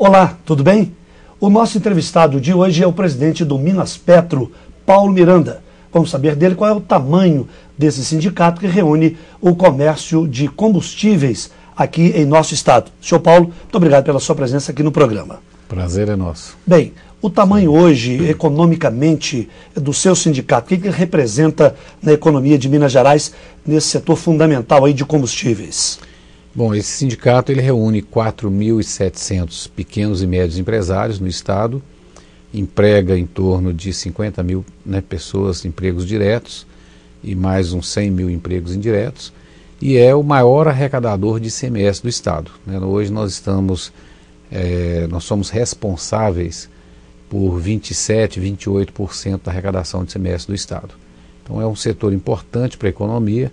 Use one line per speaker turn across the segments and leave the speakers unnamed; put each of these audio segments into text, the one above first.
Olá, tudo bem? O nosso entrevistado de hoje é o presidente do Minaspetro, Paulo Miranda. Vamos saber dele qual é o tamanho desse sindicato que reúne o comércio de combustíveis aqui em nosso estado. Senhor Paulo, muito obrigado pela sua presença aqui no programa.
Prazer é nosso.
Bem, o tamanho hoje, economicamente, do seu sindicato, o que ele representa na economia de Minas Gerais, nesse setor fundamental aí de combustíveis?
Bom, esse sindicato ele reúne 4.700 pequenos e médios empresários no estado, emprega em torno de 50 mil pessoas, empregos diretos, e mais uns 100 mil empregos indiretos, e é o maior arrecadador de ICMS do estado. Hoje nós somos responsáveis por 27%, 28% da arrecadação de ICMS do estado. Então é um setor importante para a economia,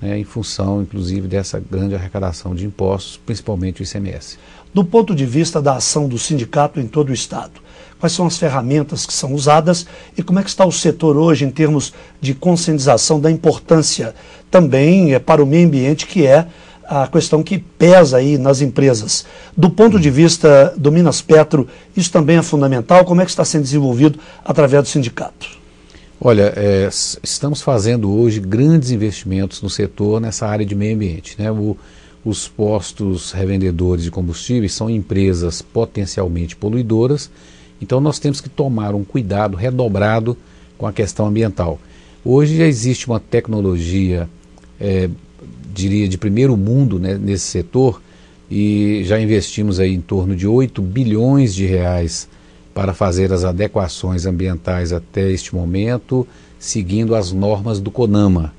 em função, inclusive, dessa grande arrecadação de impostos, principalmente o ICMS.
Do ponto de vista da ação do sindicato em todo o estado, quais são as ferramentas que são usadas e como é que está o setor hoje em termos de conscientização da importância também para o meio ambiente, que é a questão que pesa aí nas empresas. Do ponto de vista do Minaspetro, isso também é fundamental? Como é que está sendo desenvolvido através do sindicato?
Olha, estamos fazendo hoje grandes investimentos no setor nessa área de meio ambiente. Os postos revendedores de combustíveis são empresas potencialmente poluidoras, então nós temos que tomar um cuidado redobrado com a questão ambiental. Hoje já existe uma tecnologia, diria, de primeiro mundo, nesse setor, e já investimos aí em torno de 8 bilhões de reais para fazer as adequações ambientais até este momento, seguindo as normas do CONAMA.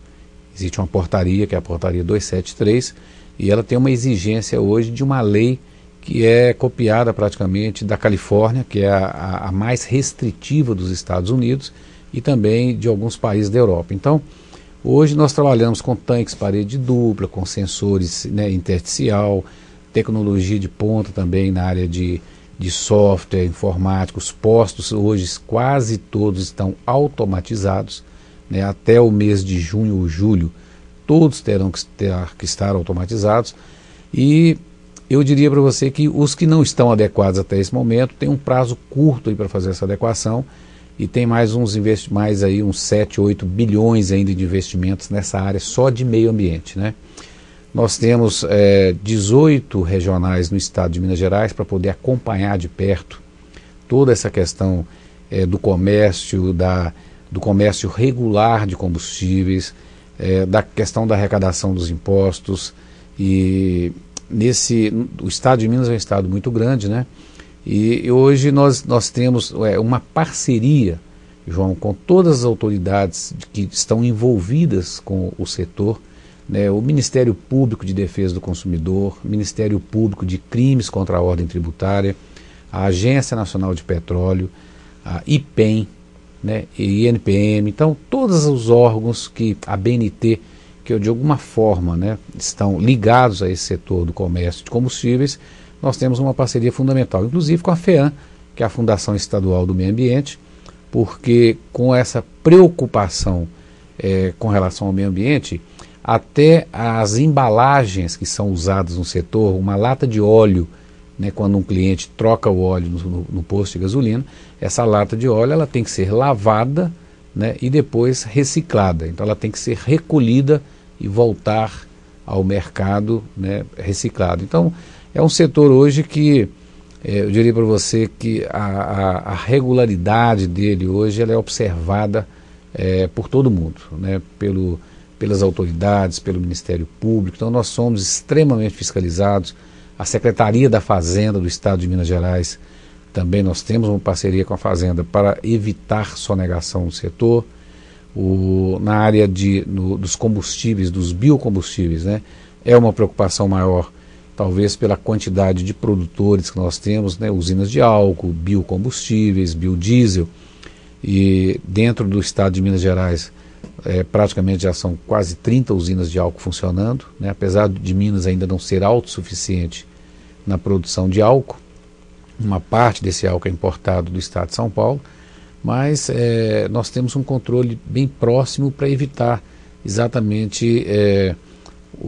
Existe uma portaria, que é a portaria 273, e ela tem uma exigência hoje de uma lei que é copiada praticamente da Califórnia, que é a mais restritiva dos Estados Unidos, e também de alguns países da Europa. Então, hoje nós trabalhamos com tanques parede dupla, com sensores intersticial, tecnologia de ponta também na área de software, informático. Os postos hoje quase todos estão automatizados, até o mês de junho ou julho todos terão que estar automatizados, e eu diria para você que os que não estão adequados até esse momento têm um prazo curto para fazer essa adequação, e tem mais uns 7, 8 bilhões ainda de investimentos nessa área só de meio ambiente. Nós temos 18 regionais no estado de Minas Gerais para poder acompanhar de perto toda essa questão do comércio, do comércio regular de combustíveis, da questão da arrecadação dos impostos. E o estado de Minas é um estado muito grande, e hoje nós temos uma parceria, João, com todas as autoridades que estão envolvidas com o setor, o Ministério Público de Defesa do Consumidor, Ministério Público de Crimes contra a Ordem Tributária, a Agência Nacional de Petróleo, a IPEM, e INPM. Então, todos os órgãos a BNT, que de alguma forma estão ligados a esse setor do comércio de combustíveis, nós temos uma parceria fundamental, inclusive com a FEAM, que é a Fundação Estadual do Meio Ambiente, porque com essa preocupação com relação ao meio ambiente, até as embalagens que são usadas no setor, uma lata de óleo, quando um cliente troca o óleo no posto de gasolina, essa lata de óleo ela tem que ser lavada, e depois reciclada. Então ela tem que ser recolhida e voltar ao mercado, reciclado. Então é um setor hoje que eu diria para você que a regularidade dele hoje ela é observada por todo mundo, pelas autoridades, pelo Ministério Público. Então nós somos extremamente fiscalizados. A Secretaria da Fazenda do Estado de Minas Gerais, também nós temos uma parceria com a Fazenda para evitar sonegação no setor. Na área dos combustíveis, dos biocombustíveis, é uma preocupação maior, talvez pela quantidade de produtores que nós temos, usinas de álcool, biocombustíveis, biodiesel, e dentro do Estado de Minas Gerais praticamente já são quase 30 usinas de álcool funcionando, apesar de Minas ainda não ser autossuficiente na produção de álcool. Uma parte desse álcool é importado do estado de São Paulo, mas nós temos um controle bem próximo para evitar exatamente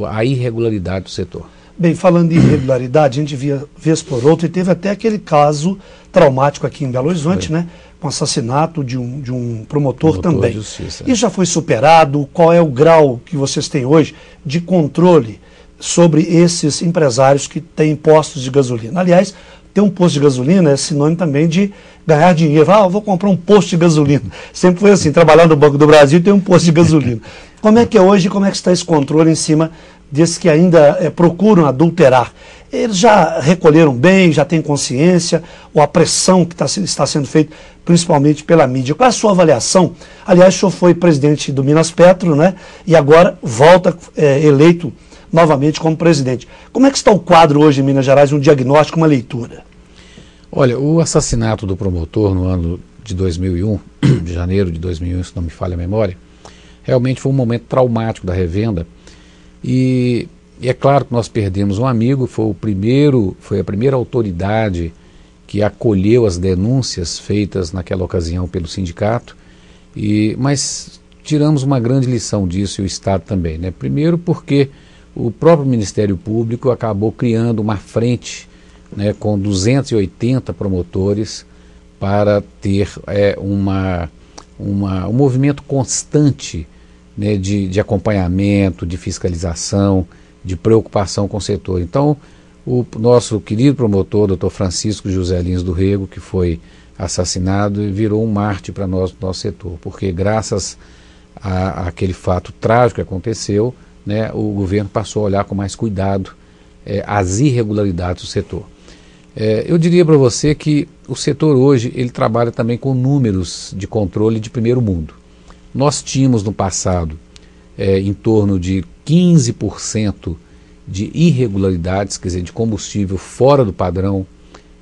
a irregularidade do setor.
Bem, falando em irregularidade, a gente via vez por outra, e teve até aquele caso traumático aqui em Belo Horizonte, né? Com assassinato de um promotor também.
Justiça.
Isso já foi superado? Qual é o grau que vocês têm hoje de controle sobre esses empresários que têm postos de gasolina? Aliás, ter um posto de gasolina é sinônimo também de ganhar dinheiro. Ah, eu vou comprar um posto de gasolina. Sempre foi assim, trabalhar no Banco do Brasil tem um posto de gasolina. Como é que é hoje, como é que está esse controle em cima desses que ainda procuram adulterar? Eles já recolheram bem, já têm consciência, ou a pressão que está sendo feita, principalmente pela mídia? Qual é a sua avaliação? Aliás, o senhor foi presidente do Minas Petro, né? E agora volta eleito novamente como presidente. Como é que está o quadro hoje em Minas Gerais, um diagnóstico, uma leitura?
Olha, o assassinato do promotor no ano de 2001, de janeiro de 2001, se não me falha a memória, realmente foi um momento traumático da revenda. E é claro que nós perdemos um amigo, foi a primeira autoridade que acolheu as denúncias feitas naquela ocasião pelo sindicato, mas tiramos uma grande lição disso, e o Estado também, né? Primeiro porque o próprio Ministério Público acabou criando uma frente, né, com 280 promotores para ter um movimento constante, né, de acompanhamento, de fiscalização, de preocupação com o setor. Então, o nosso querido promotor, doutor Francisco José Lins do Rego, que foi assassinado, virou um mártir para nós, do nosso setor, porque graças àquele fato trágico que aconteceu, né, o governo passou a olhar com mais cuidado as irregularidades do setor. Eu diria para você que o setor hoje ele trabalha também com números de controle de primeiro mundo. Nós tínhamos no passado em torno de 15% de irregularidades, quer dizer, de combustível fora do padrão,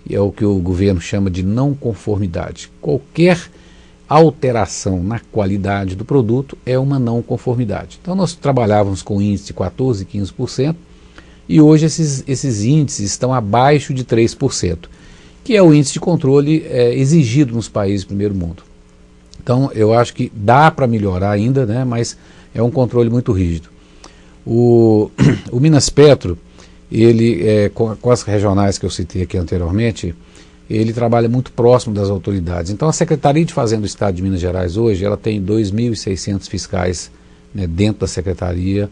e é o que o governo chama de não conformidade. Qualquer alteração na qualidade do produto é uma não conformidade. Então nós trabalhávamos com índice de 14%, 15%, e hoje esses índices estão abaixo de 3%, que é o índice de controle exigido nos países do primeiro mundo. Então eu acho que dá para melhorar ainda, né, mas é um controle muito rígido. O Minas Petro, ele, com as regionais que eu citei aqui anteriormente, ele trabalha muito próximo das autoridades. Então a Secretaria de Fazenda do Estado de Minas Gerais hoje, ela tem 2.600 fiscais, né, dentro da Secretaria,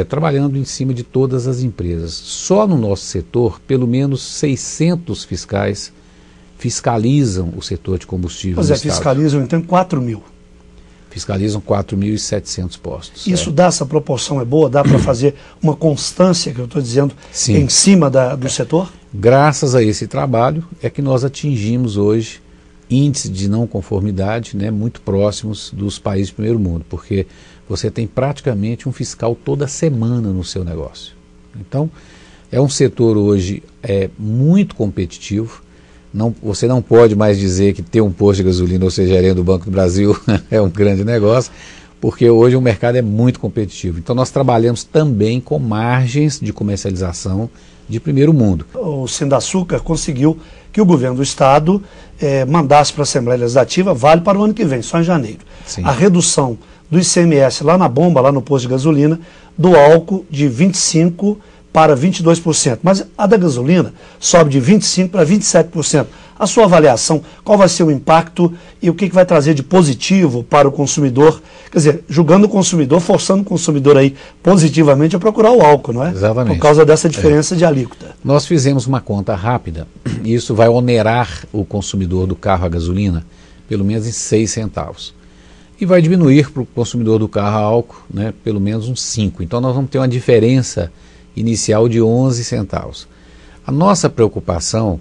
trabalhando em cima de todas as empresas. Só no nosso setor, pelo menos 600 fiscais fiscalizam o setor de combustível.
Pois fiscalizam então 4.000.
Fiscalizam 4.700 postos.
Isso dá, essa proporção é boa? Dá para fazer uma constância, que eu estou dizendo, sim, em cima do setor?
Graças a esse trabalho é que nós atingimos hoje índices de não conformidade, né, muito próximos dos países do primeiro mundo, porque você tem praticamente um fiscal toda semana no seu negócio. Então, é um setor hoje muito competitivo. Você não pode mais dizer que ter um posto de gasolina ou ser gerente do Banco do Brasil é um grande negócio, porque hoje o mercado é muito competitivo. Então nós trabalhamos também com margens de comercialização de primeiro mundo.
O Sindaçuca conseguiu que o governo do estado mandasse para a Assembleia Legislativa, vale para o ano que vem, só em janeiro, sim, a redução do ICMS lá na bomba, lá no posto de gasolina, do álcool de 25% para 22%, mas a da gasolina sobe de 25% para 27%. A sua avaliação, qual vai ser o impacto e o que vai trazer de positivo para o consumidor? Quer dizer, julgando o consumidor, forçando o consumidor aí positivamente a procurar o álcool, não é?
Exatamente.
Por causa dessa diferença de alíquota.
Nós fizemos uma conta rápida e isso vai onerar o consumidor do carro a gasolina pelo menos em 6 centavos. E vai diminuir para o consumidor do carro a álcool, né, pelo menos uns 5. Então nós vamos ter uma diferença inicial de 11 centavos. A nossa preocupação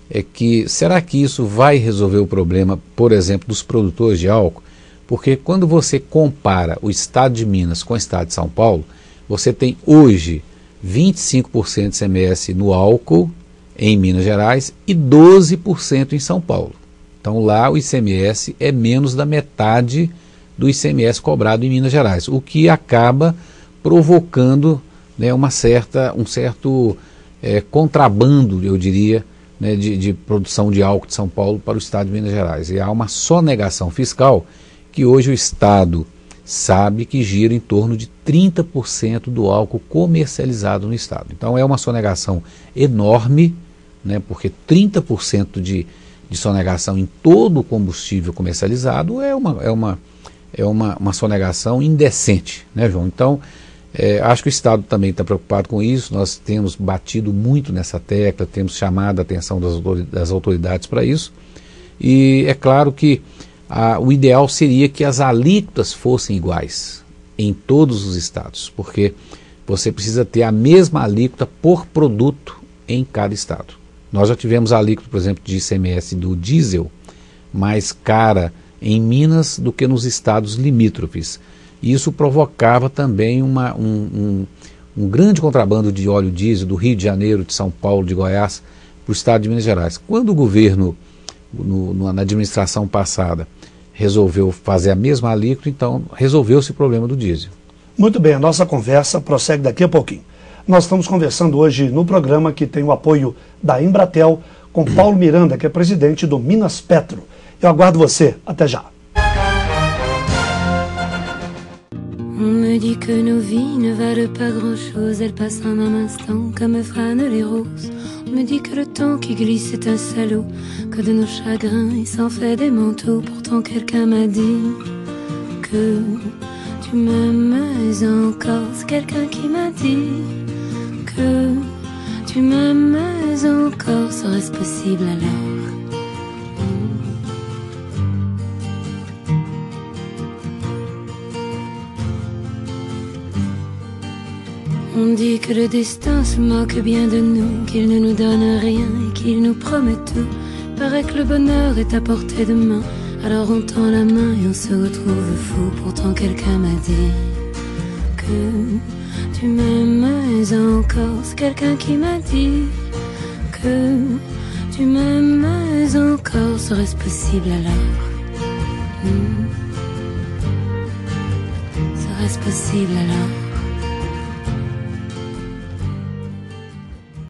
é que, será que isso vai resolver o problema, por exemplo, dos produtores de álcool? Porque quando você compara o estado de Minas com o estado de São Paulo, você tem hoje 25% de ICMS no álcool em Minas Gerais e 12% em São Paulo. Então lá o ICMS é menos da metade do ICMS cobrado em Minas Gerais, o que acaba provocando, né, um certo contrabando, eu diria, né, de produção de álcool de São Paulo para o estado de Minas Gerais. E há uma sonegação fiscal que hoje o Estado sabe que gira em torno de 30% do álcool comercializado no estado. Então é uma sonegação enorme, né, porque 30% de sonegação em todo o combustível comercializado é uma sonegação indecente, né, João? Então, acho que o Estado também está preocupado com isso. Nós temos batido muito nessa tecla, temos chamado a atenção das autoridades para isso, e é claro que o ideal seria que as alíquotas fossem iguais em todos os estados, porque você precisa ter a mesma alíquota por produto em cada estado. Nós já tivemos a alíquota, por exemplo, de ICMS do diesel mais cara em Minas do que nos estados limítrofes. Isso provocava também um grande contrabando de óleo diesel do Rio de Janeiro, de São Paulo, de Goiás, para o estado de Minas Gerais. Quando o governo, na administração passada, resolveu fazer a mesma alíquota, então resolveu-se o problema do diesel.
Muito bem, a nossa conversa prossegue daqui a pouquinho. Nós estamos conversando hoje no programa que tem o apoio da Embratel com Paulo Miranda, que é presidente do Minas Petro. Eu aguardo você. Até já.
On me dit que nos vies ne valent pas grand-chose, elles passent en un instant comme fanent les roses. On me dit que le temps qui glisse est un salaud, que de nos chagrins il s'en fait des manteaux. Pourtant quelqu'un m'a dit que tu m'aimes encore. C'est quelqu'un qui m'a dit que tu m'aimes encore. Serait-ce possible alors? On dit que le destin se moque bien de nous, qu'il ne nous donne rien et qu'il nous promet tout. Paraît que le bonheur est à portée de main, alors on tend la main et on se retrouve fou. Pourtant quelqu'un m'a dit que tu m'aimes encore. C'est quelqu'un qui m'a dit que tu m'aimes encore. Serait-ce possible alors? Serait-ce possible alors?